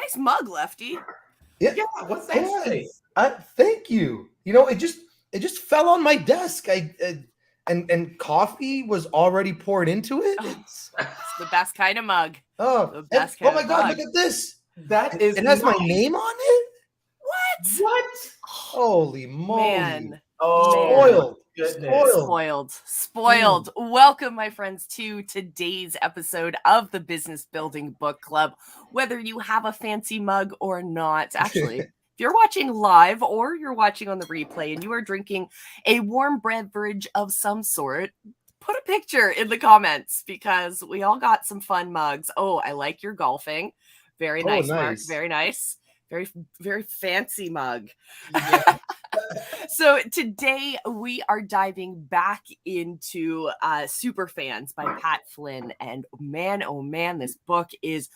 Nice mug, Lefty. Yeah, what's that say? Thank you. You know, it just fell on my desk. And coffee was already poured into it. It's the best kind of mug. Oh my God! Look at this. It has my name on it. What? Holy moly! Man. Spoiled. Welcome, my friends, to today's episode of the Business Building Book Club. Whether you have a fancy mug or not, actually, if you're watching live or you're watching on the replay and you are drinking a warm beverage of some sort, put a picture in the comments because we all got some fun mugs. Oh, I like your golfing. Very nice, Mark. Very nice. Very, very fancy mug. Yeah. So today we are diving back into Superfans by Pat Flynn. And man, oh man, this book is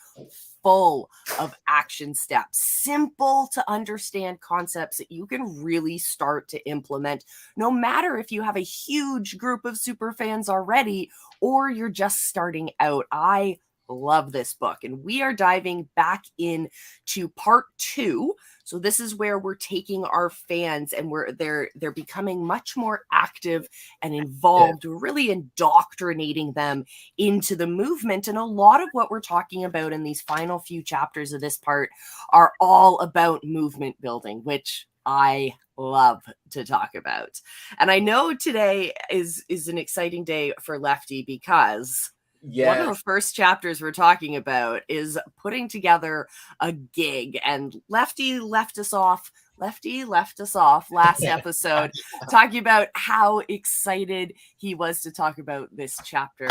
full of action steps, simple to understand concepts that you can really start to implement, no matter if you have a huge group of superfans already or you're just starting out. I love this book, and we are diving back into part 2. So this is where we're taking our fans and they're becoming much more active and involved, really indoctrinating them into the movement. And a lot of what we're talking about in these final few chapters of this part are all about movement building, which I love to talk about. And I know today is an exciting day for Lefty because one of the first chapters we're talking about is putting together a gig, and Lefty left us off last episode talking about how excited he was to talk about this chapter.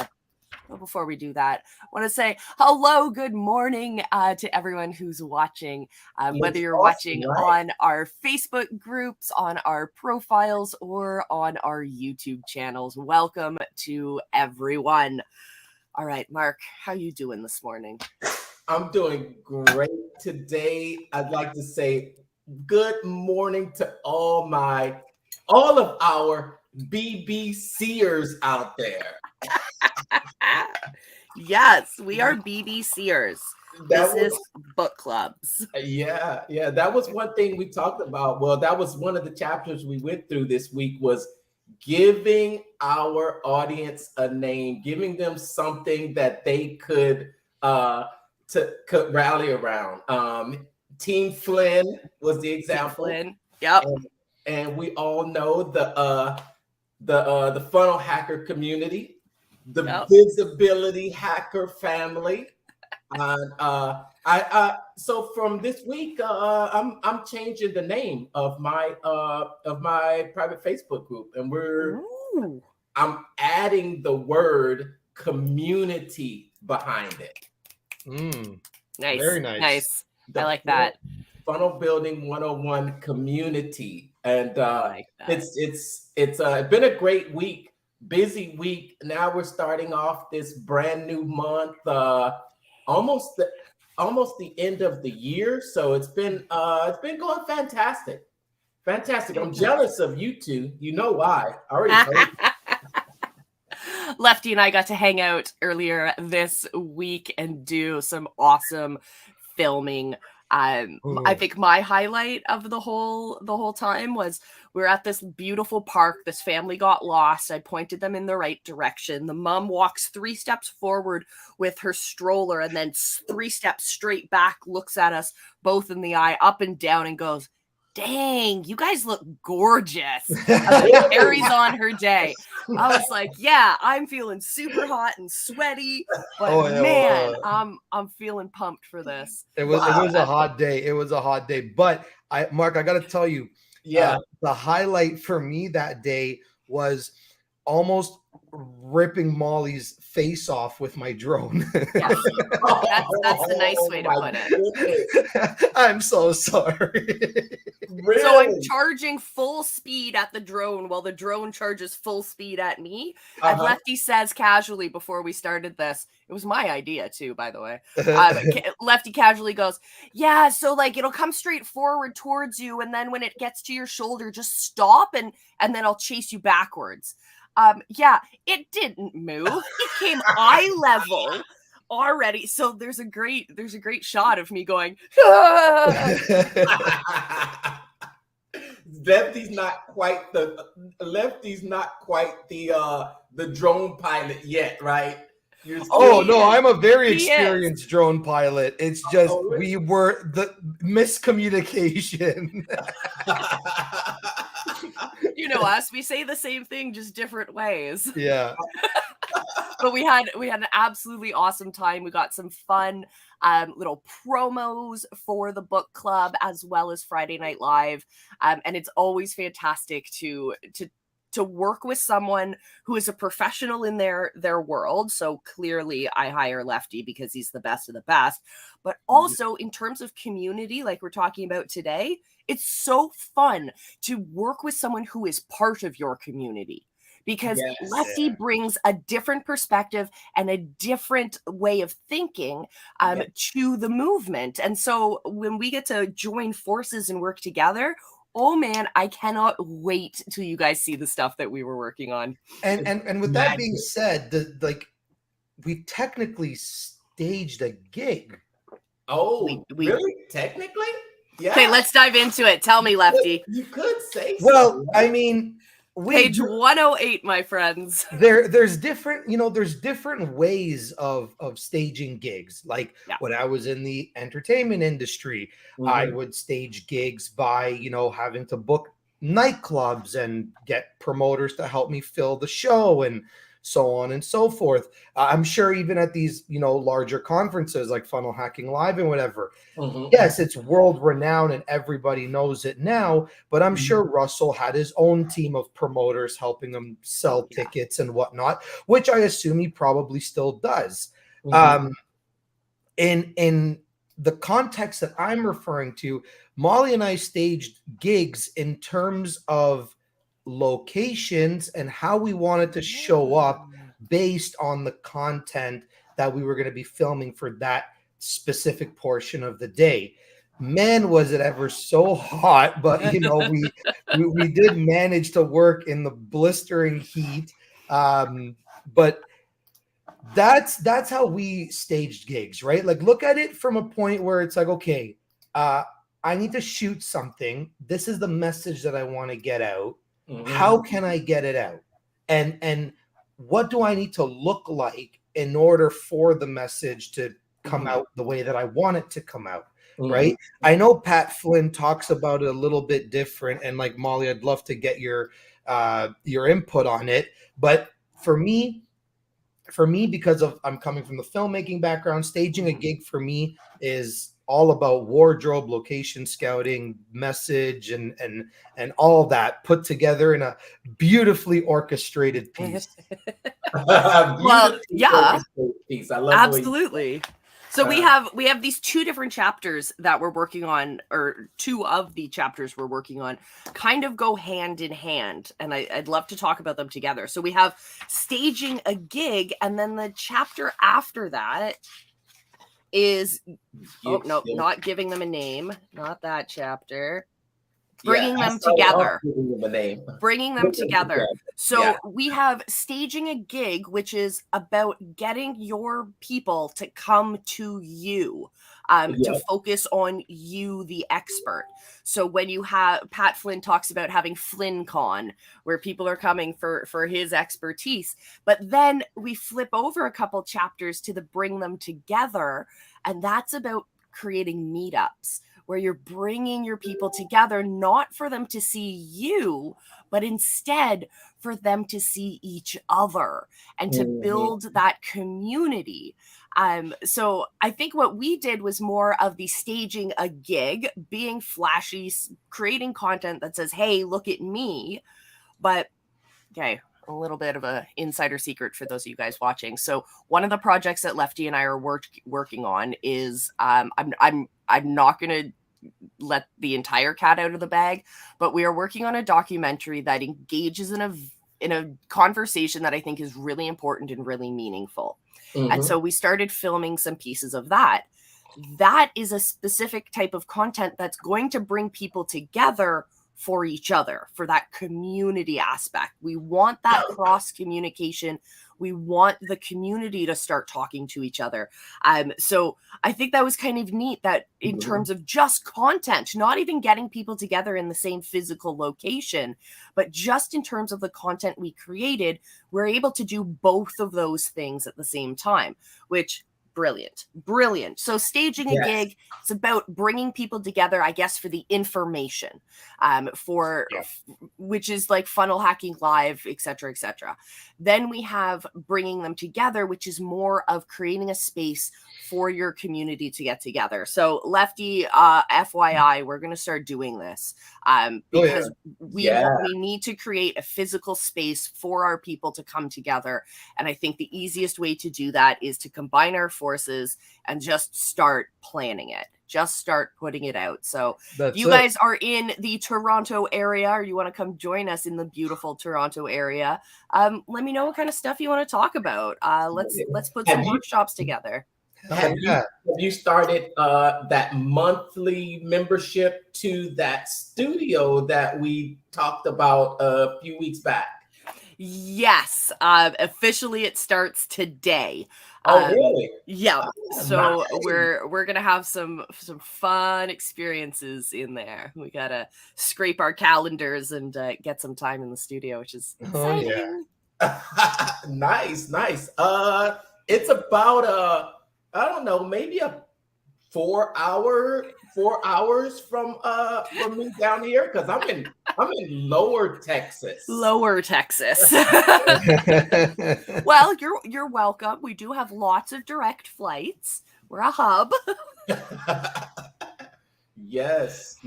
Well, before we do that, I want to say hello, good morning to everyone who's watching, whether you're watching on our Facebook groups, on our profiles, or on our YouTube channels. Welcome to everyone. All right, Mark, how you doing this morning? I'm doing great today. I'd like to say good morning to all of our BBCers out there. Yes, we are BBCers. Business book clubs. Yeah. That was one thing we talked about. Well, that was one of the chapters we went through this week, was giving our audience a name, giving them something that they could rally around. Team Flynn was the example. Team Flynn. Yep. And we all know the funnel hacker community, the visibility hacker family. So from this week, I'm changing the name of my private Facebook group, and I'm adding the word community behind it. Nice, very nice. I like that. Funnel Building 101 community, and it's been a great week, busy week. Now we're starting off this brand new month. Almost the end of the year, so it's been going fantastic. I'm jealous of you two. You know why? I already told you. Lefty and I got to hang out earlier this week and do some awesome filming. I think my highlight of the whole time was we were at this beautiful park. This family got lost. I pointed them in the right direction. The mom walks 3 steps forward with her stroller and then 3 steps straight back, looks at us both in the eye, up and down, and goes, "Dang, you guys look gorgeous." Carries on her day. I was like, yeah, I'm feeling super hot and sweaty, but man, I'm feeling pumped for this. It was a hot day. It was a hot day. But Mark, I got to tell you, the highlight for me that day was almost ripping Molly's face off with my drone. Yes. That's the nice way to put it. I'm so sorry. Really? So I'm charging full speed at the drone while the drone charges full speed at me. And Lefty says casually before we started this, it was my idea too, by the way. Lefty casually goes, yeah, so like it'll come straight forward towards you. And then when it gets to your shoulder, just stop and then I'll chase you backwards. Yeah, it didn't move. It came eye level already, so there's a great shot of me going, ah! Lefty's not quite the drone pilot yet, right? No, I'm a very experienced drone pilot. It's just we were the miscommunication. You know us, we say the same thing, just different ways. Yeah. But we had an absolutely awesome time. We got some fun little promos for the book club as well as Friday Night Live. And it's always fantastic to work with someone who is a professional in their world. So clearly I hire Lefty because he's the best of the best. But also in terms of community, like we're talking about today, it's so fun to work with someone who is part of your community. Because Lefty brings a different perspective and a different way of thinking to the movement. And so when we get to join forces and work together, oh man, I cannot wait till you guys see the stuff that we were working on. And with that being said, we technically staged a gig. Oh, really? Technically? Yeah. Okay, let's dive into it. Tell me, Lefty. You could say so. Well, I mean, page 108, my friends. There's different ways of staging gigs. Like when I was in the entertainment industry, I would stage gigs by, having to book nightclubs and get promoters to help me fill the show and so on and so forth. I'm sure even at these, larger conferences like Funnel Hacking Live and whatever. Yes, it's world renowned and everybody knows it now, but I'm sure Russell had his own team of promoters helping him sell tickets and whatnot, which I assume he probably still does. In the context that I'm referring to, Molly and I staged gigs in terms of locations and how we wanted to show up based on the content that we were going to be filming for that specific portion of the day. Man, was it ever so hot, but we did manage to work in the blistering heat. But that's how we staged gigs, right? Like, look at it from a point where it's like, okay, I need to shoot something. This is the message that I want to get out. How can I get it out? And what do I need to look like in order for the message to come out the way that I want it to come out, right? I know Pat Flynn talks about it a little bit different, and like Molly, I'd love to get your input on it. But for me, because I'm coming from the filmmaking background, staging a gig for me is all about wardrobe, location scouting, message, and all that put together in a beautifully orchestrated piece. Well, yeah, absolutely. So we have these two different chapters that we're working on, or two of the chapters we're working on kind of go hand in hand. And I'd love to talk about them together. So we have staging a gig, and then the chapter after that is not giving them a name, not that chapter. Bringing them together. Bringing them together. So we have staging a gig, which is about getting your people to come to you, to focus on you, the expert. So when you have, Pat Flynn talks about having FlynnCon, where people are coming for his expertise. But then we flip over a couple chapters to the bring them together. And that's about creating meetups, where you're bringing your people together, not for them to see you, but instead for them to see each other and to build that community. So I think what we did was more of the staging a gig, being flashy, creating content that says, hey, look at me. But okay, a little bit of an insider secret for those of you guys watching. So one of the projects that Lefty and I are working on is I'm not going to let the entire cat out of the bag, but we are working on a documentary that engages in a conversation that I think is really important and really meaningful. And so we started filming some pieces of that. That is a specific type of content that's going to bring people together for each other, for that community aspect. We want that cross communication We want the community to start talking to each other. So I think that was kind of neat that in terms of just content, not even getting people together in the same physical location, but just in terms of the content we created, we're able to do both of those things at the same time, which brilliant. So staging a gig, it's about bringing people together, I guess, for the information, which is like funnel hacking live, etc. Then we have bringing them together, which is more of creating a space for your community to get together. So Lefty, FYI, we're going to start doing this because we need to create a physical space for our people to come together. And I think the easiest way to do that is to combine our forces and just start planning it. Just start putting it out. So if you guys are in the Toronto area, or you want to come join us in the beautiful Toronto area, let me know what kind of stuff you want to talk about. Let's put some workshops together. Have you started that monthly membership to that studio that we talked about a few weeks back? Yes, officially it starts today. Oh, really? Yeah. So we're gonna have some fun experiences in there. We gotta scrape our calendars and get some time in the studio, which is exciting. Nice. It's about I don't know, maybe a 4 hours from me down here, because I'm in Lower Texas. Well, you're welcome. We do have lots of direct flights. We're a hub. Yes.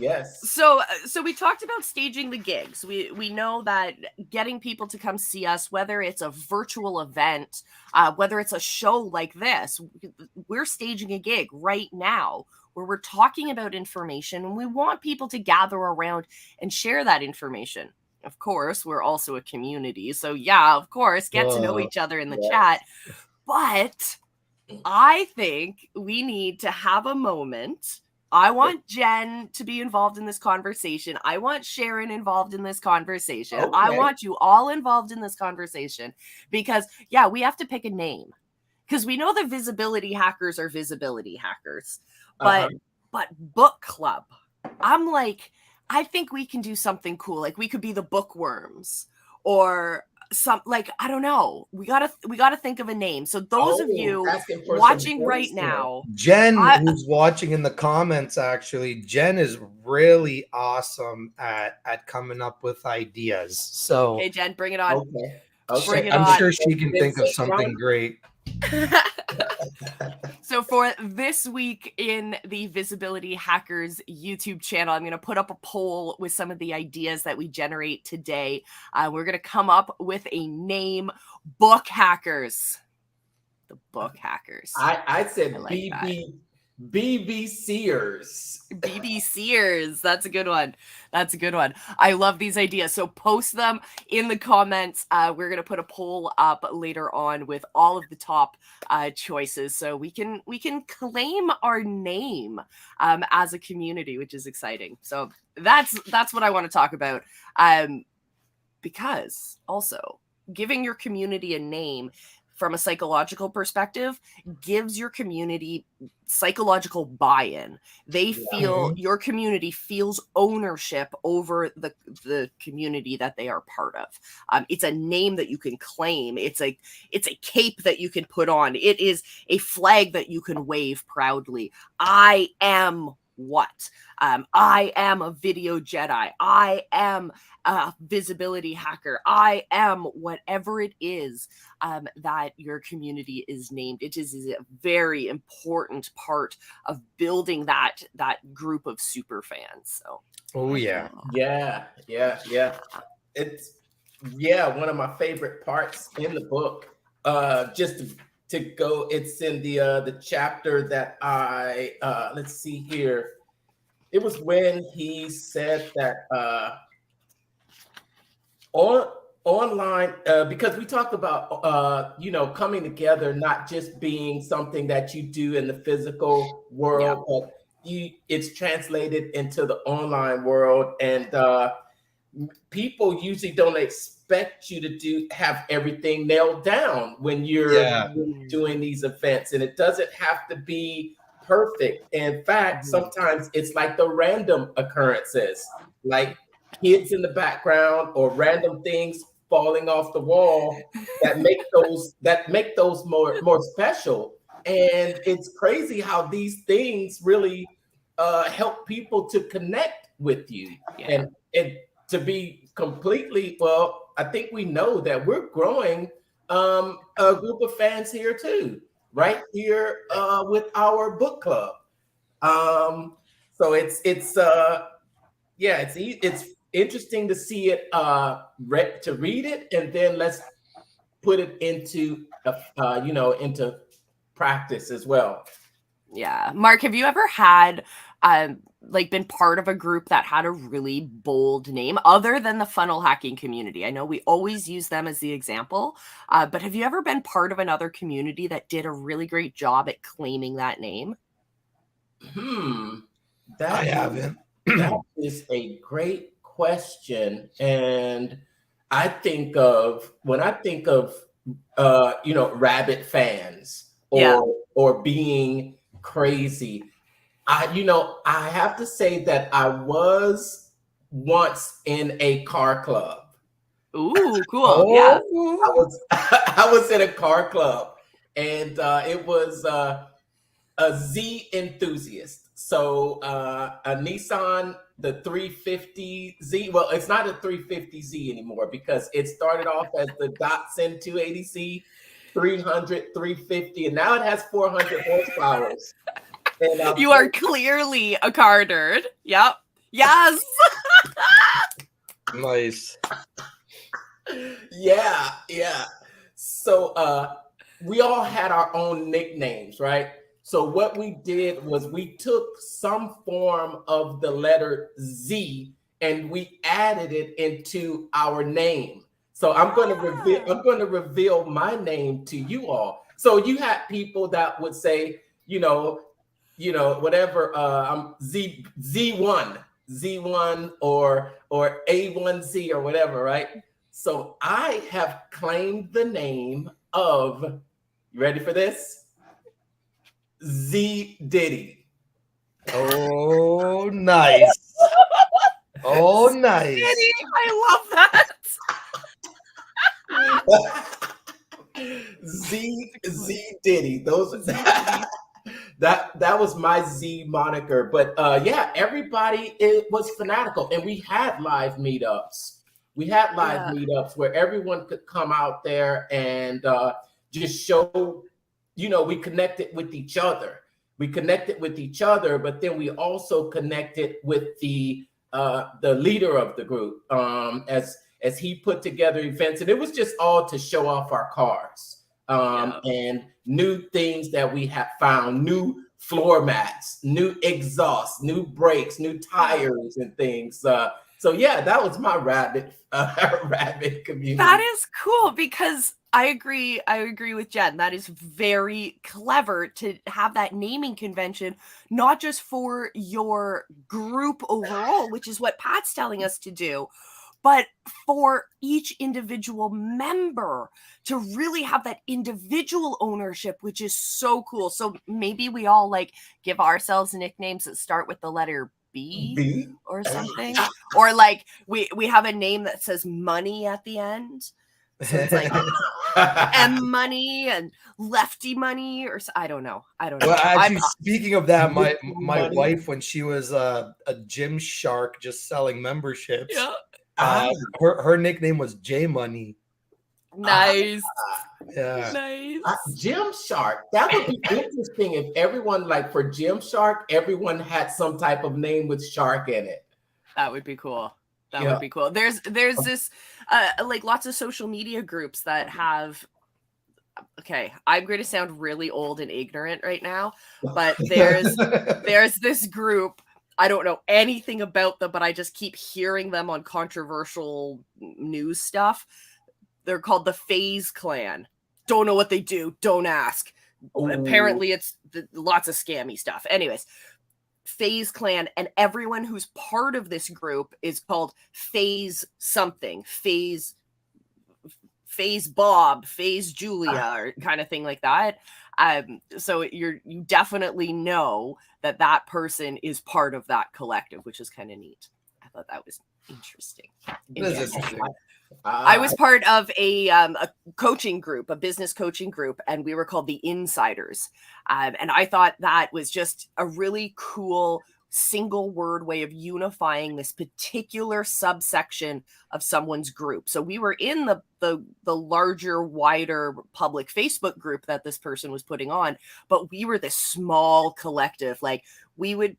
So we talked about staging the gigs. We know that getting people to come see us, whether it's a virtual event, whether it's a show like this, we're staging a gig right now where we're talking about information, and we want people to gather around and share that information. Of course, we're also a community. So of course, get to know each other in the chat. But I think we need to have a moment. I want Jen to be involved in this conversation. I want Sharon involved in this conversation. Okay. I want you all involved in this conversation because, we have to pick a name. Because we know the visibility hackers are visibility hackers. But book club, I'm like, I think we can do something cool. Like we could be the bookworms or I don't know. We gotta think of a name. So those of you watching right now, Jen, who's watching in the comments, actually, Jen is really awesome at coming up with ideas. So hey Jen, bring it on. Okay. Bring it I'm sure she can think of something great. So for this week in the Visibility Hackers YouTube channel, I'm going to put up a poll with some of the ideas that we generate today. We're going to come up with a name, Book Hackers. The Book Hackers. I said like BBCers. BBCers. That's a good one. I love these ideas. So post them in the comments. We're going to put a poll up later on with all of the top choices. So we can claim our name as a community, which is exciting. So that's what I want to talk about. Because also giving your community a name from a psychological perspective gives your community psychological buy-in. They feel your community feels ownership over the community that they are part of. It's a name that you can claim. It's a cape that you can put on. It is a flag that you can wave proudly. I am what? I am a video Jedi. I am a visibility hacker. I am whatever it is that your community is named. It is a very important part of building that group of super fans. So yeah. It's one of my favorite parts in the book. Just to go, it's in the chapter that I let's see here. It was when he said that online, because we talked about coming together, not just being something that you do in the physical world, but it's translated into the online world, and people usually don't expect you to have everything nailed down when you're doing these events, and it doesn't have to be perfect. In fact, sometimes it's like the random occurrences, like kids in the background or random things falling off the wall that make those more special. And it's crazy how these things really help people to connect with you. And to be completely, well, I think we know that we're growing a group of fans here too, right here with our book club. So it's interesting to see it, to read it, and then let's put it into into practice as well. Yeah. Mark, have you ever had been part of a group that had a really bold name other than the funnel hacking community? I know we always use them as the example, but have you ever been part of another community that did a really great job at claiming that name? I haven't. That is a great question. And I think of, when I think of rabbit fans or being crazy, I have to say that I was once in a car club. Ooh, cool. Yeah. I was in a car club, and it was a Z enthusiast. So a Nissan, the 350Z. Well, it's not a 350Z anymore because it started off as the Datsun 280Z, 300, 350, and now it has 400 horsepower. And, you are clearly a car nerd. Yep. Yes. Nice. Yeah. So we all had our own nicknames, right? So what we did was we took some form of the letter Z and we added it into our name. So I'm going to reveal my name to you all. So you had people that would say, whatever, I'm Z1 or A1Z or whatever, right? So I have claimed the name of, you ready for this? Z Diddy. Oh, nice. Oh, nice. Diddy, I love that. Z Diddy. Those that was my Z moniker. But everybody, it was fanatical, and we had live meetups. Meetups where everyone could come out there and just show. We connected with each other. But then we also connected with the leader of the group as he put together events, and it was just all to show off our cars and new things that we have found, new floor mats, new exhausts, new brakes, new tires, and things. So that was my rabbit community. That is cool because I agree with Jen. That is very clever to have that naming convention, not just for your group overall, which is what Pat's telling us to do, but for each individual member to really have that individual ownership, which is so cool. So maybe we all give ourselves nicknames that start with the letter B or something, or we have a name that says money at the end. So it's M money and lefty money, or I don't know. Well, actually, speaking of that, my wife, when she was a gym shark just selling memberships, her nickname was J Money. Nice. Nice. Gym Shark. That would be interesting if everyone, for Gym Shark, everyone had some type of name with shark in it. That would be cool. That would be cool. There's this lots of social media groups that have. Okay, I'm going to sound really old and ignorant right now, but there's this group. I don't know anything about them, but I just keep hearing them on controversial news stuff. They're called the FaZe Clan. Don't know what they do. Don't ask. Ooh. Apparently, it's lots of scammy stuff. Anyways, FaZe Clan, and everyone who's part of this group is called FaZe something. FaZe phase Bob, phase Julia, or kind of thing like that. So you definitely know that person is part of that collective, which is kind of neat. I thought that was interesting. I was part of a coaching group, a business coaching group, and we were called the Insiders. And I thought that was just a really cool single word way of unifying this particular subsection of someone's group. So we were in the larger, wider public Facebook group that this person was putting on, but we were this small collective. Like, we would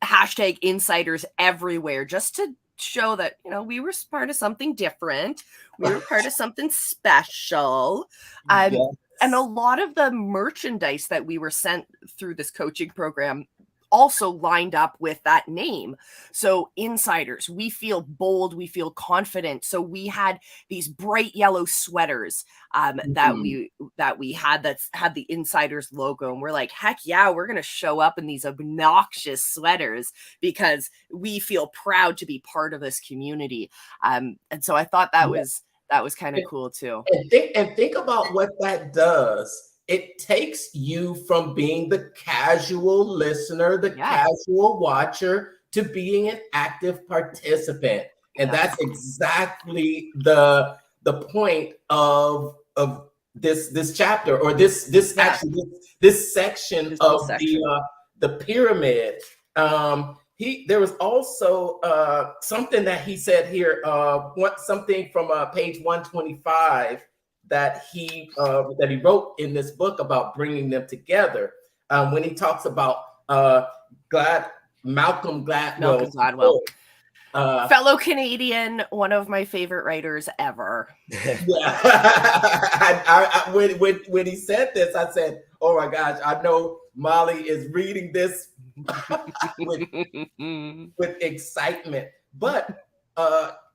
hashtag insiders everywhere just to show that, you know, we were part of something different. We were part of something special. Yes. And a lot of the merchandise that we were sent through this coaching program also lined up with that name. So Insiders, we feel bold, we feel confident. So we had these bright yellow sweaters that we had that's had the Insiders logo, and we're like, heck yeah, we're gonna show up in these obnoxious sweaters because we feel proud to be part of this community. And so I thought that was kind of cool too. And think about what that does. It takes you from being the casual listener, the casual watcher, to being an active participant. And that's exactly the point of this chapter, or this section of the pyramid. There was also something that he said here, something from page 125 that he wrote in this book about bringing them together. When he talks about Malcolm Gladwell. Fellow Canadian, one of my favorite writers ever. Yeah. When he said this, I said, oh my gosh, I know Molly is reading this with excitement. But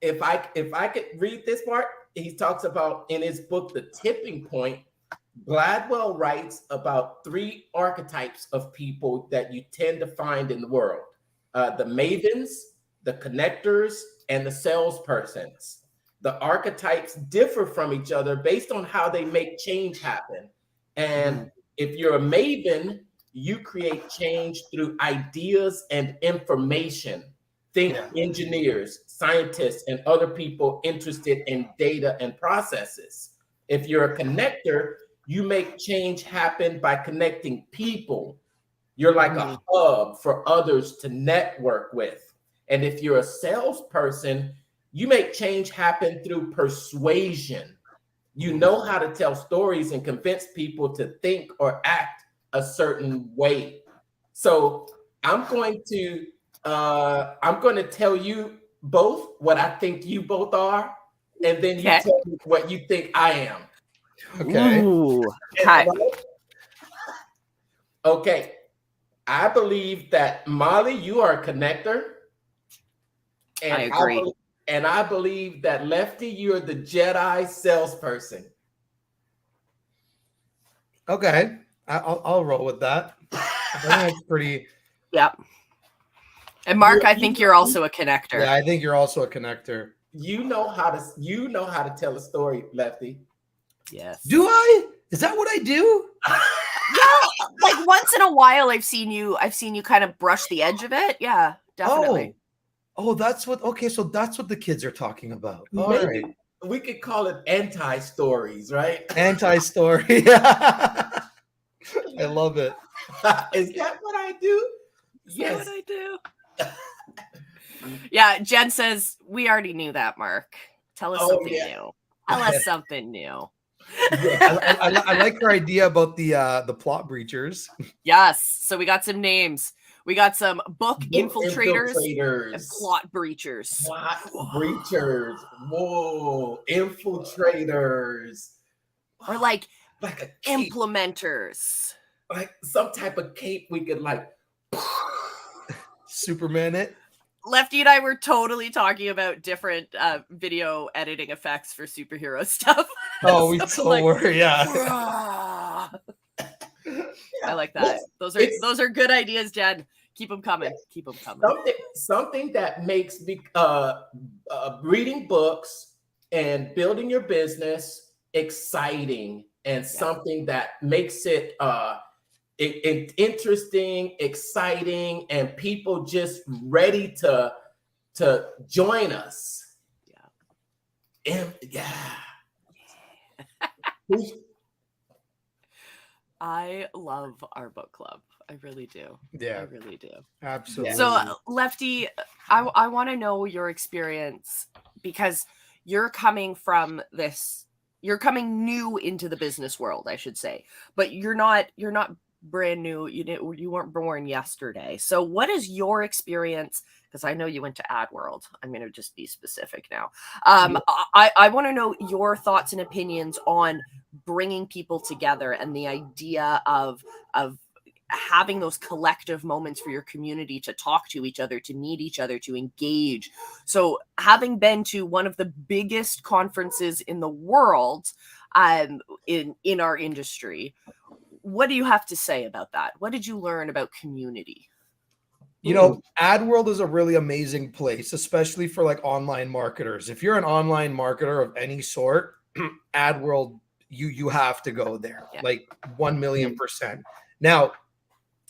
if I could read this part, he talks about in his book, The Tipping Point, Gladwell writes about 3 archetypes of people that you tend to find in the world. The mavens, the connectors, and the salespersons. The archetypes differ from each other based on how they make change happen. And if you're a maven, you create change through ideas and information. Think engineers, scientists, and other people interested in data and processes. If you're a connector, you make change happen by connecting people. You're like a hub for others to network with. And if you're a salesperson, you make change happen through persuasion. You know how to tell stories and convince people to think or act a certain way. So I'm going to tell you both what I think you both are, and then you tell me what you think I am. Okay. Ooh, hi. Okay. I believe that Molly, you are a connector. And I agree. I believe that Lefty, you're the Jedi salesperson. Okay. I'll roll with that. I think that's pretty. Yep. And Mark, I think you're also a connector. Yeah, I think you're also a connector. You know how to tell a story, Lefty. Yes. Do I? Is that what I do? Yeah, like once in a while I've seen you kind of brush the edge of it. Yeah, definitely. Oh, that's what. Okay, so that's what the kids are talking about. All Maybe right. We could call it anti-stories, right? Anti-story. I love it. Is that what I do? Yes. Is that what I do? Yeah, Jen says, we already knew that, Mark. Tell us something new. Tell us something new. Yeah, I like her idea about the plot breachers. Yes. So we got some names. We got some book infiltrators and plot breachers. Plot breachers. Whoa. Infiltrators. Or like a implementers. Like some type of cape we could like Superman it. Lefty and I were totally talking about different video editing effects for superhero stuff. Oh, we were, yeah. I like that. Those are good ideas, Jen. Keep them coming. Keep them coming. Something that makes reading books and building your business exciting and something that makes it interesting, exciting, and people just ready to join us. And I love our book club. I really do. Yeah, I really do. Absolutely. So, Lefty, I want to know your experience, because you're coming from this. You're coming new into the business world, I should say, but you're not brand new. You weren't born yesterday. So, what is your experience? Because I know you went to Ad World. I'm going to just be specific now. I want to know your thoughts and opinions on bringing people together and the idea of having those collective moments for your community to talk to each other, to meet each other, to engage. So having been to one of the biggest conferences in the world in our industry, what do you have to say about that? What did you learn about community? You know, Ad World is a really amazing place, especially for like online marketers. If you're an online marketer of any sort, Ad World, you have to go there, like 1,000,000%. Now,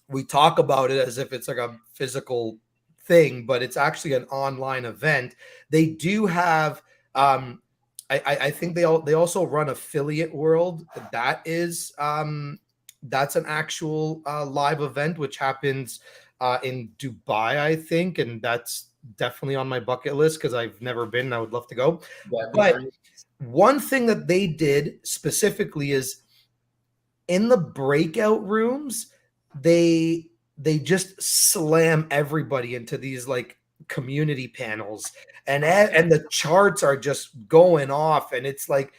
we talk about it as if it's like a physical thing, but it's actually an online event. They do have, I think they also run Affiliate World. That is, that's an actual live event, which happens in Dubai, I think, and that's definitely on my bucket list because I've never been and I would love to go. But one thing that they did specifically is in the breakout rooms, they just slam everybody into these like community panels, and the charts are just going off, and it's like,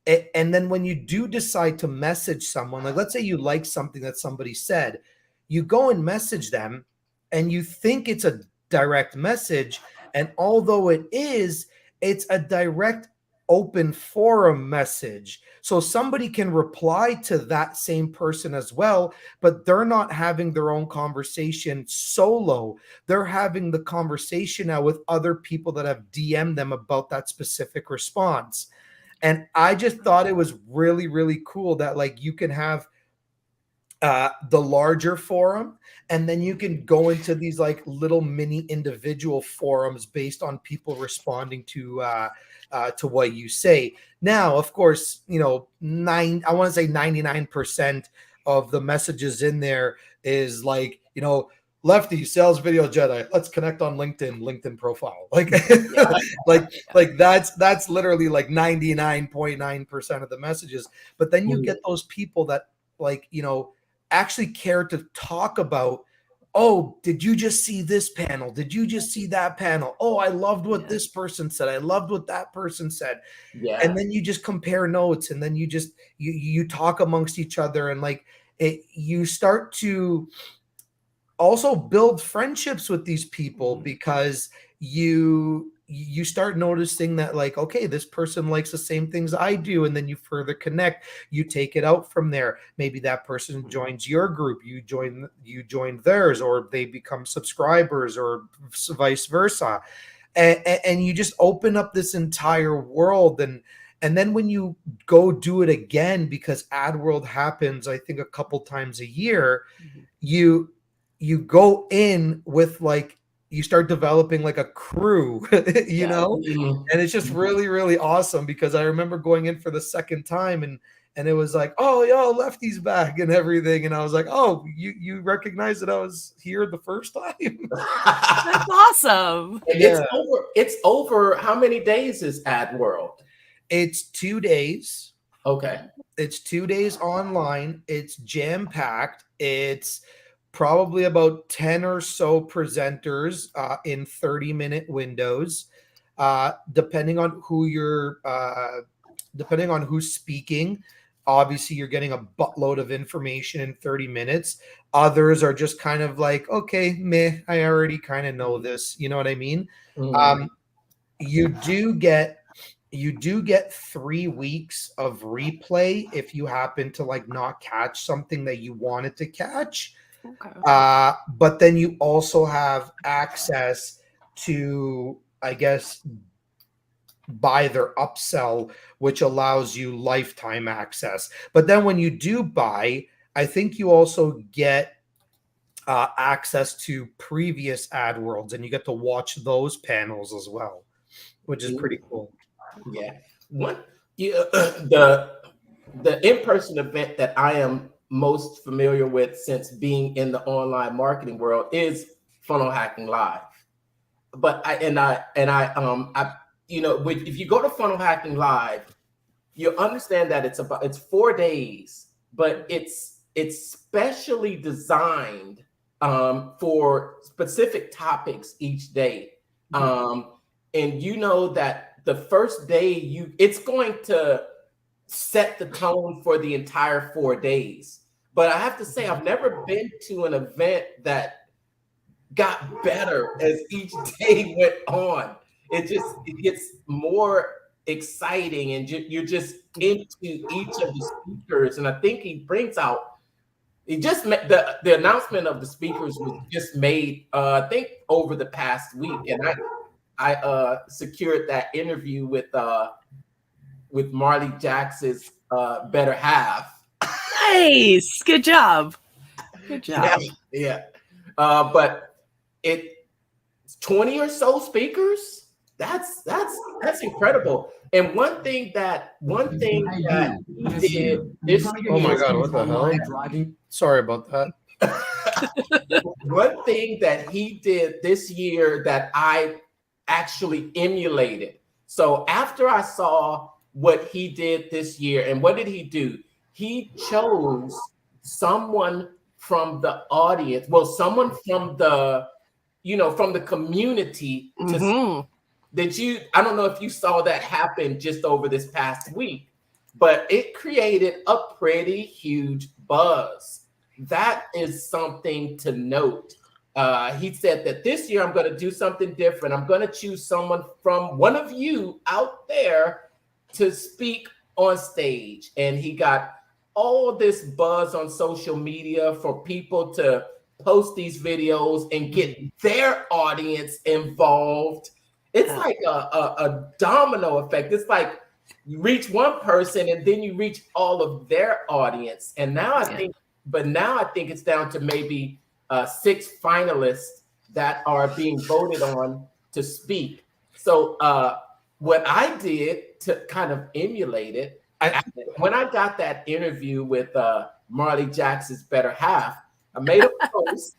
and then when you do decide to message someone, like let's say you like something that somebody said, you go and message them and you think it's a direct message, and although it's a direct open forum message. So somebody can reply to that same person as well, but they're not having their own conversation solo. They're having the conversation now with other people that have DM'd them about that specific response. And I just thought it was really, really cool that like you can have the larger forum, and then you can go into these like little mini individual forums based on people responding to what you say. Now, of course, you know, I want to say 99% of the messages in there is like, you know, Lefty sales video Jedi, let's connect on LinkedIn profile. Like, like that's literally like 99.9% of the messages. But then you get those people that like, you know, actually care to talk about, oh, did you just see this panel? Did you just see that panel? Oh, I loved what this person said. I loved what that person said. And then you just compare notes, and then you just you talk amongst each other, and like you start to also build friendships with these people because you start noticing that like, okay, this person likes the same things I do, and then you further connect, you take it out from there. Maybe that person joins your group, you join theirs, or they become subscribers, or vice versa, and you just open up this entire world. And then when you go do it again, because Ad World happens I think a couple times a year, you go in with like, you start developing like a crew, you know, and it's just really, really awesome, because I remember going in for the second time, and it was like, oh, yo, Lefty's back and everything. And I was like, oh, you recognize that I was here the first time? That's awesome. It's over. How many days is Ad World? It's 2 days. Okay. It's 2 days online. It's jam-packed. It's probably about 10 or so presenters in 30-minute windows, depending on who's speaking. Obviously, you're getting a buttload of information in 30 minutes. Others are just kind of like, okay, meh, I already kind of know this. You know what I mean? You do get 3 weeks of replay if you happen to like not catch something that you wanted to catch. Okay. But then you also have access to, I guess, buy their upsell, which allows you lifetime access. But then when you do buy, I think you also get access to previous ad worlds, and you get to watch those panels as well, which is pretty cool. Yeah. The in-person event that I am most familiar with since being in the online marketing world is Funnel Hacking Live. But if you go to Funnel Hacking Live, you understand that it's 4 days, but it's specially designed for specific topics each day. And you know that the first day it's going to set the tone for the entire 4 days. But I have to say, I've never been to an event that got better as each day went on. It gets more exciting, and you're just into each of the speakers. And I think he brings out. He just the announcement of the speakers was just made, I think, over the past week, and I secured that interview with Marley Jackson's better half. Nice, good job. Good job. Yeah. But it's 20 or so speakers. That's incredible. And one thing that he did this. Oh my God! What the hell? Sorry about that. One thing that he did this year that I actually emulated. So after I saw what he did this year, and what did he do? He chose someone from the audience, someone from the community I don't know if you saw that happen just over this past week, but it created a pretty huge buzz. That is something to note. He said that this year I'm going to do something different. I'm going to choose someone from one of you out there to speak on stage. And he got all this buzz on social media for people to post these videos and get their audience involved. It's like a domino effect. It's like you reach one person and then you reach all of their audience. And now I think it's down to maybe 6 finalists that are being voted on to speak. So what I did to kind of emulate it, when I got that interview with Marley Jackson's better half, I made a post.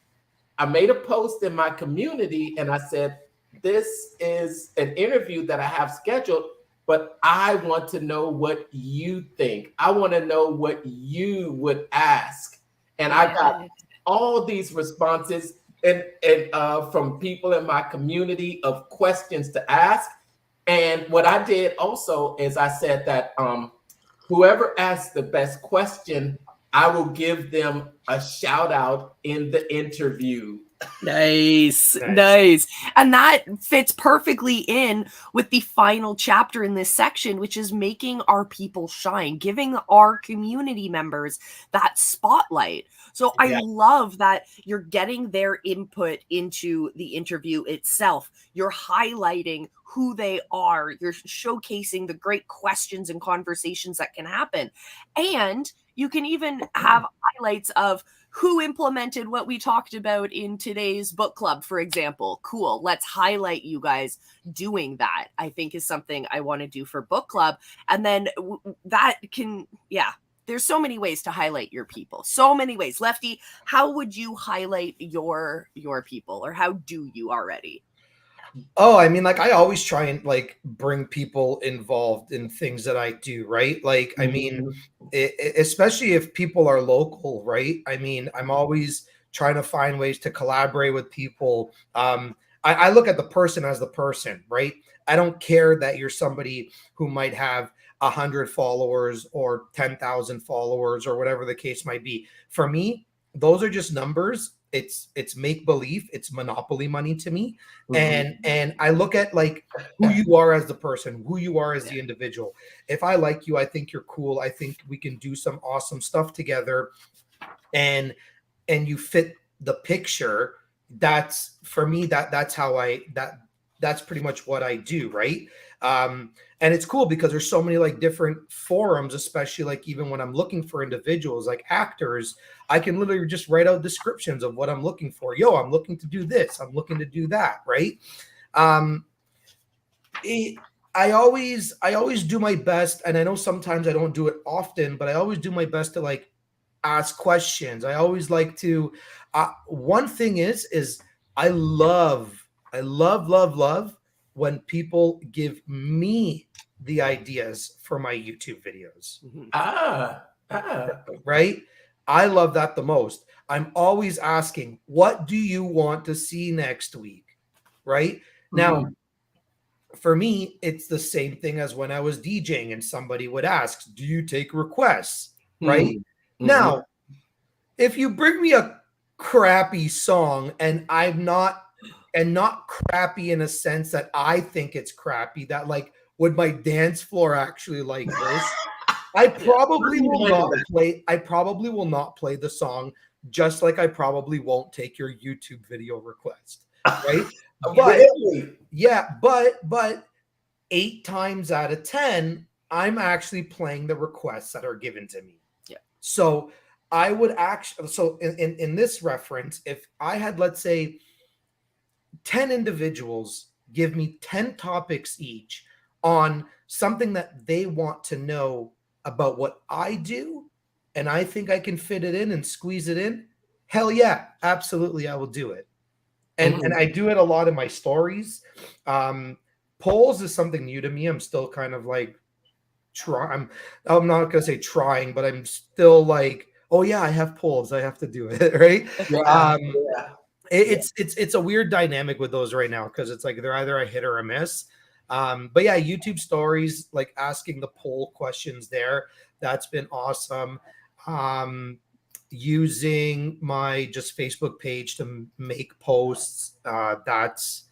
I made a post in my community, and I said, this is an interview that I have scheduled, but I want to know what you think. I want to know what you would ask. And I got all these responses and from people in my community of questions to ask. And what I did also is I said that whoever asks the best question, I will give them a shout out in the interview. Nice. And that fits perfectly in with the final chapter in this section, which is making our people shine, giving our community members that spotlight. So I love that you're getting their input into the interview itself. You're highlighting who they are. You're showcasing the great questions and conversations that can happen. And you can even have highlights of who implemented what we talked about in today's book club, for example. Cool. Let's highlight you guys doing that, I think is something I want to do for book club. And then that can, there's so many ways to highlight your people. So many ways. Lefty, how would you highlight your people, or how do you already? Oh, I mean, like, I always try and like bring people involved in things that I do, right? Like, I mean, especially if people are local, right? I mean, I'm always trying to find ways to collaborate with people. I look at the person as the person, right? I don't care that you're somebody who might have 100 followers or 10,000 followers or whatever the case might be. For me, those are just numbers. It's make-believe. It's monopoly money to me. And I look at like who you are as the person, who you are as the individual. If I like you, I think you're cool. I think we can do some awesome stuff together, and you fit the picture. That's for me, that's how that's pretty much what I do, right? And it's cool because there's so many like different forums, especially like even when I'm looking for individuals like actors, I can literally just write out descriptions of what I'm looking for. Yo, I'm looking to do this, I'm looking to do that, right? I always do my best, and I know sometimes I don't do it often, but I always do my best to like ask questions. I always like to. One thing is I love when people give me the ideas for my YouTube videos. Right? I love that the most. I'm always asking, what do you want to see next week? Right? Now, for me, it's the same thing as when I was DJing and somebody would ask, do you take requests? Right? Now, if you bring me a crappy song and not crappy in a sense that I think it's crappy, that like, would my dance floor actually like this? I probably will not play the song, just like I probably won't take your YouTube video request. Right? But 8 times out of 10, I'm actually playing the requests that are given to me. Yeah. So I would actually, so in this reference, if I had, let's say, 10 individuals give me 10 topics each on something that they want to know about what I do, and I think I can fit it in and squeeze it in, hell yeah, absolutely, I will do it. And I do it a lot in my stories. Polls is something new to me. I'm still kind of like I'm not gonna say trying, but I'm still like, oh yeah, I have polls, I have to do it, right? It's a weird dynamic with those right now because it's like they're either a hit or a miss. But yeah, YouTube stories, like asking the poll questions there, that's been awesome. Using my just Facebook page to make posts, that's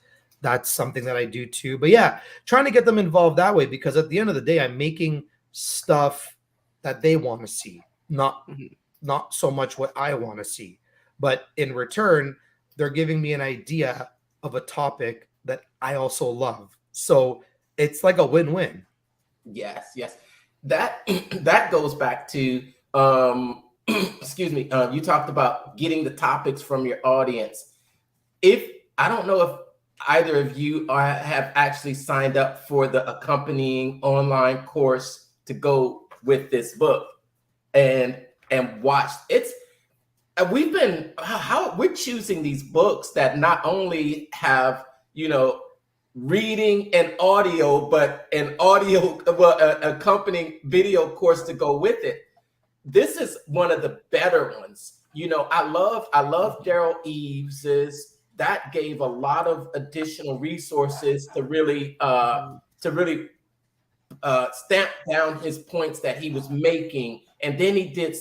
something that I do too. But yeah, trying to get them involved that way, because at the end of the day, I'm making stuff that they want to see, not so much what I want to see. But in return, they're giving me an idea of a topic that I also love. So it's like a win-win. Yes. That goes back to excuse me. You talked about getting the topics from your audience. I don't know if either of you have actually signed up for the accompanying online course to go with this book and watched. We're choosing these books that not only have, reading and audio, but an audio accompanying video course to go with it. This is one of the better ones. I love Daryl Eaves's. That gave a lot of additional resources to really stamp down his points that he was making. And then he did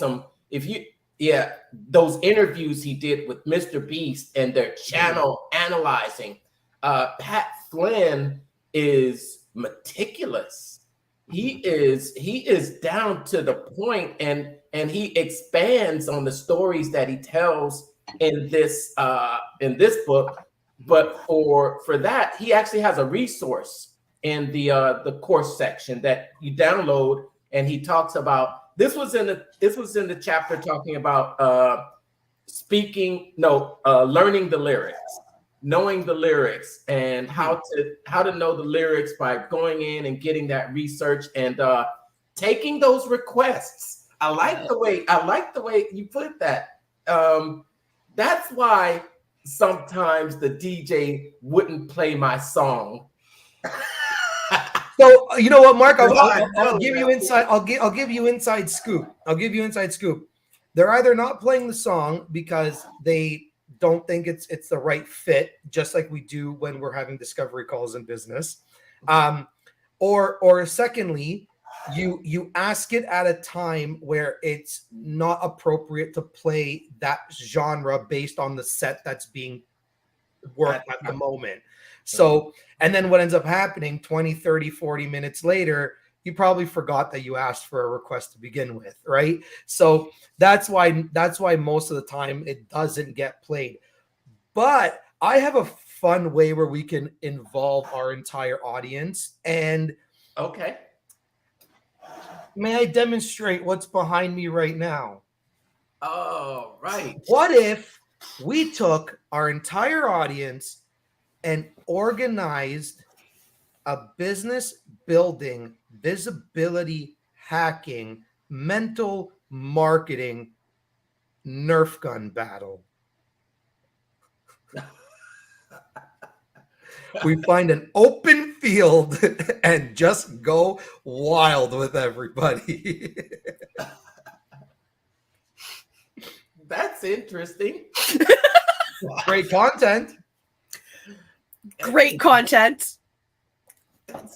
those interviews he did with Mr. Beast and their channel analyzing. Pat Flynn is meticulous. He is down to the point, and he expands on the stories that he tells in this book. But for that, he actually has a resource in the course section that you download, and he talks about this was in the chapter talking about learning the lyrics, knowing the lyrics, and how to know the lyrics by going in and getting that research and taking those requests. I like the way you put that. That's why sometimes the DJ wouldn't play my song. So you know what, Mark? I'll give you inside. I'll give you inside scoop. I'll give you inside scoop. They're either not playing the song because they don't think it's the right fit, just like we do when we're having discovery calls in business, or secondly, you ask it at a time where it's not appropriate to play that genre based on the set that's being worked at the moment. So, and then what ends up happening 20, 30, 40 minutes later, you probably forgot that you asked for a request to begin with, right? So that's why most of the time it doesn't get played. But I have a fun way where we can involve our entire audience. And okay, may I demonstrate what's behind me right now? Oh, right. What if we took our entire audience and organized a business building, visibility hacking, mental marketing Nerf gun battle? We find an open field and just go wild with everybody. That's interesting. Great content. Great content.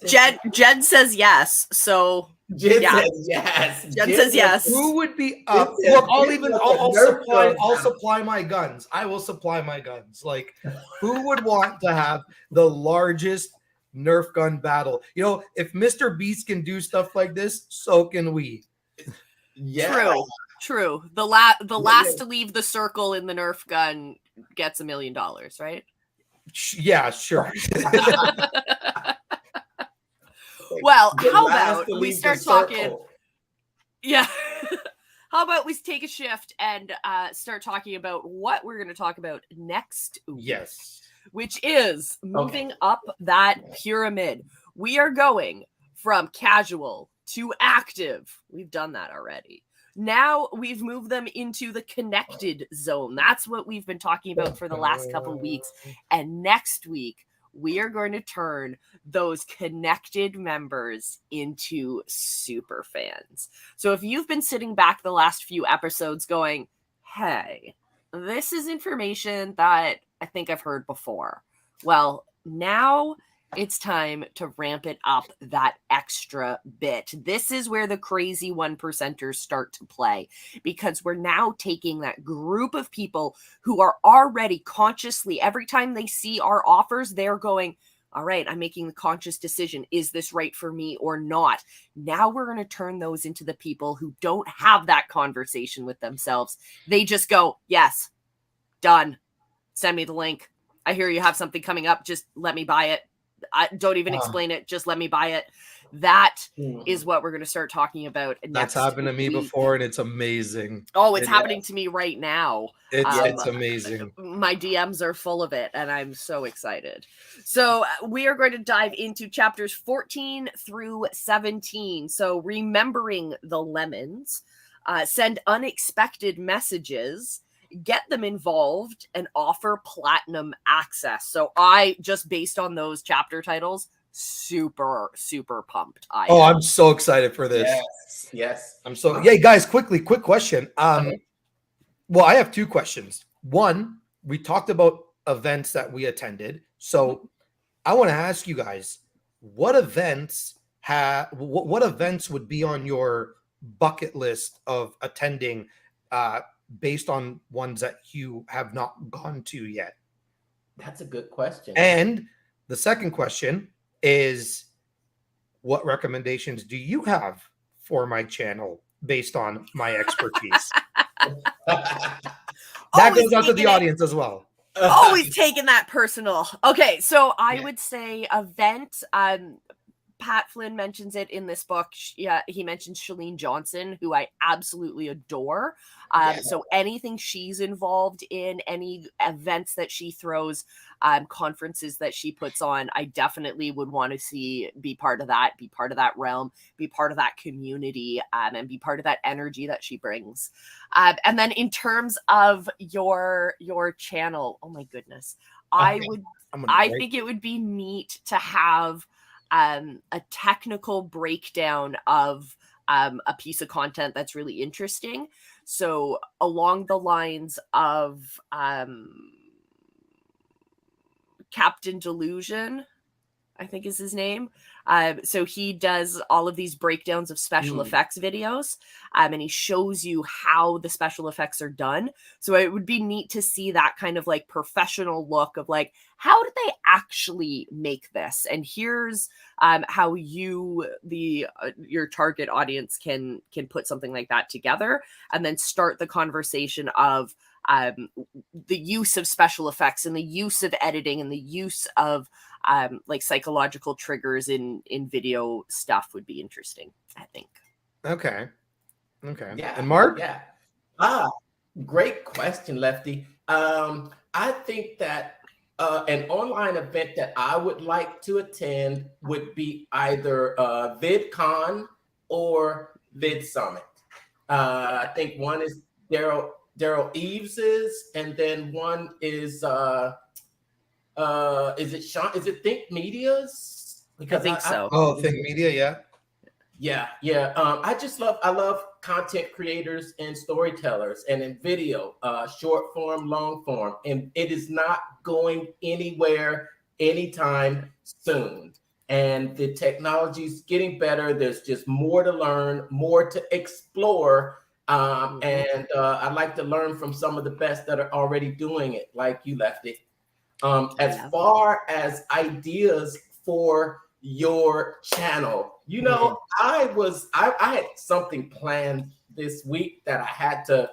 Jen says yes. So Jen says yes. Jen says yes. Who would be up? Look, I'll supply my guns. I will supply my guns. Like, who would want to have the largest Nerf gun battle? You know, if Mr. Beast can do stuff like this, so can we. Yeah. True. The last to leave the circle in the Nerf gun gets $1 million, right? Yeah, sure. Well, how about we start talking? Yeah. How about we take a shift and start talking about what we're going to talk about next week? Yes. Which is moving up that pyramid. We are going from casual to active. We've done that already. Now we've moved them into the connected zone. That's what we've been talking about for the last couple of weeks. And next week, we are going to turn those connected members into super fans. So if you've been sitting back the last few episodes going, hey, this is information that I think I've heard before. Well, now it's time to ramp it up that extra bit. This is where the crazy 1%ers start to play, because we're now taking that group of people who are already consciously, every time they see our offers, they're going, all right, I'm making the conscious decision. Is this right for me or not? Now we're going to turn those into the people who don't have that conversation with themselves. They just go, yes, done. Send me the link. I hear you have something coming up. Just let me buy it. I don't even explain it. Just let me buy it. That is what we're going to start talking about. That's happened to me before, and it's amazing. Oh, it's happening to me right now. It's amazing. My DMs are full of it, and I'm so excited. So we are going to dive into chapters 14 through 17. So remembering the lemons, send unexpected messages, get them involved, and offer platinum access. So I, just based on those chapter titles, super pumped. I'm so excited for this. Yes. I'm so guys, quick question. Well, I have two questions. One, we talked about events that we attended. So I want to ask you guys, what events would be on your bucket list of attending based on ones that you have not gone to yet? That's a good question. And the second question is, what recommendations do you have for my channel based on my expertise? That goes out to the audience as well. Always taking that personal. Okay, so I would say event. Pat Flynn mentions it in this book. Yeah, he mentions Shalene Johnson, who I absolutely adore. So anything she's involved in, any events that she throws, conferences that she puts on, I definitely would want to see, be part of that realm, be part of that community, and be part of that energy that she brings. And then in terms of your channel, oh my goodness, I think it would be neat to have a technical breakdown of a piece of content that's really interesting. So along the lines of Captain Delusion, I think is his name. So he does all of these breakdowns of special effects videos, and he shows you how the special effects are done. So it would be neat to see that kind of like professional look of like, how did they actually make this? And here's how you, your target audience, can put something like that together, and then start the conversation of the use of special effects and the use of editing and the use of like psychological triggers in video stuff would be interesting, I think. Okay. Yeah. And Mark? Yeah. Great question, Lefty. I think that an online event that I would like to attend would be either VidCon or Vid Summit. I think one is Daryl Eaves's, and then one is it Sean? Is it Think Media's? Because I think so. Think Media, yeah. Yeah. I love content creators and storytellers, and in video, short form, long form, and it is not going anywhere anytime soon. And the technology's getting better. There's just more to learn, more to explore. And I'd like to learn from some of the best that are already doing it, like you, Lefty. As far as ideas for your channel, you know, I had something planned this week that I had to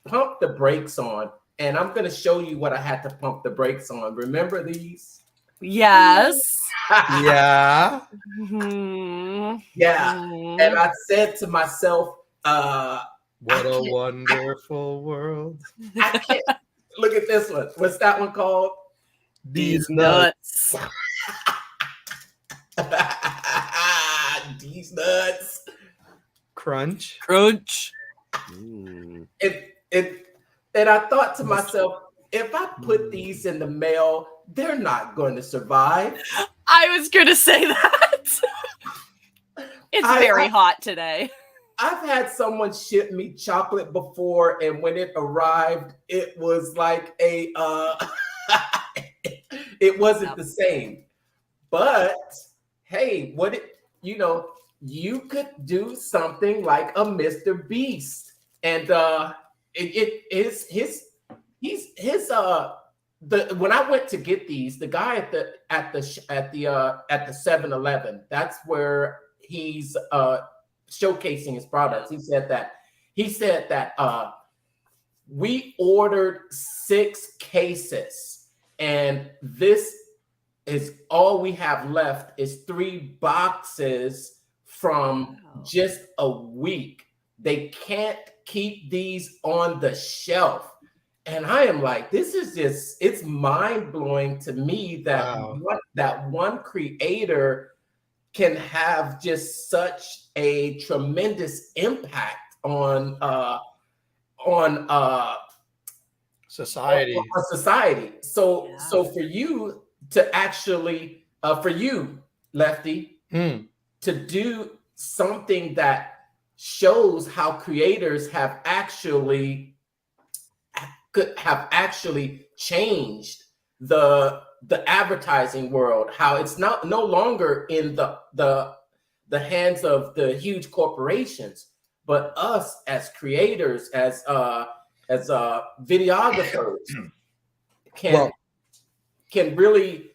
pump the brakes on, and I'm going to show you what I had to pump the brakes on. Remember these? Yes. Yeah. Yeah. And I said to myself, what a wonderful world. I can't look at this one. What's that one called? These nuts. These nuts. Crunch. And I thought to myself, if I put these in the mail, they're not going to survive. I was going to say that. It's very hot today. I've had someone ship me chocolate before, and when it arrived, it was like it wasn't the same. But hey, you could do something like a Mr. Beast, and when I went to get these, the guy at the 7-Eleven, that's where he's showcasing his products. He said that we ordered 6 cases, and this is all we have left is 3 boxes from just a week. They can't keep these on the shelf. And I am like, this is just, it's mind-blowing to me that that one creator can have just such a tremendous impact on society. So for you to actually, for you, Lefty, to do something that shows how creators have actually changed the advertising world, how it's no longer in the hands of the huge corporations, but us as creators, as videographers can really,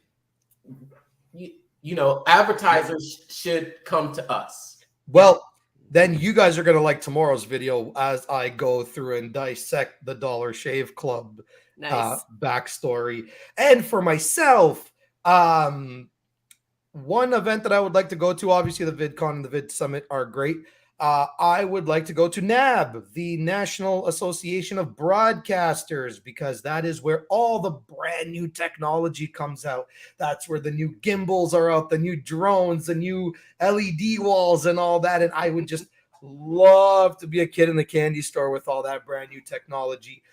advertisers should come to us. Well, then you guys are going to like tomorrow's video as I go through and dissect the Dollar Shave Club backstory. And for myself, one event that I would like to go to, obviously the VidCon and the Vid Summit are great. I would like to go to NAB, the National Association of Broadcasters, because that is where all the brand new technology comes out. That's where the new gimbals are out, the new drones, the new LED walls and all that. And I would just love to be a kid in the candy store with all that brand new technology.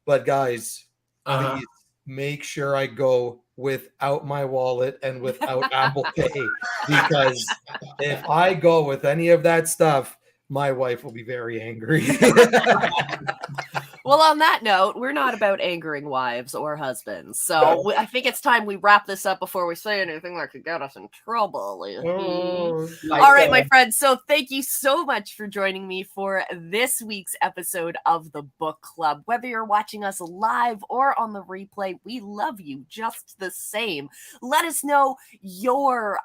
But guys, please make sure I go without my wallet and without Apple Pay, because if I go with any of that stuff, my wife will be very angry. Well, on that note, we're not about angering wives or husbands. So I think it's time we wrap this up before we say anything that could get us in trouble. All right, my friends. So thank you so much for joining me for this week's episode of the Book Club. Whether you're watching us live or on the replay, we love you just the same. Let us know your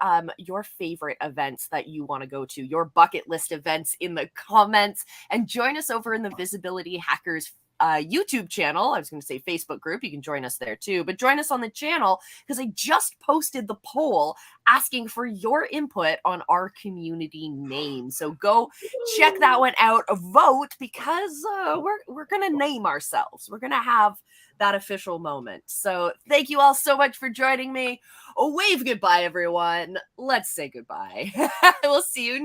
favorite events that you want to go to, your bucket list events in the comments, and join us over in the Visibility Hackers YouTube channel. I was going to say Facebook group. You can join us there too, but join us on the channel because I just posted the poll asking for your input on our community name. So go check that one out, vote, because we're going to name ourselves. We're going to have that official moment. So thank you all so much for joining me. Wave goodbye, everyone. Let's say goodbye. We'll see you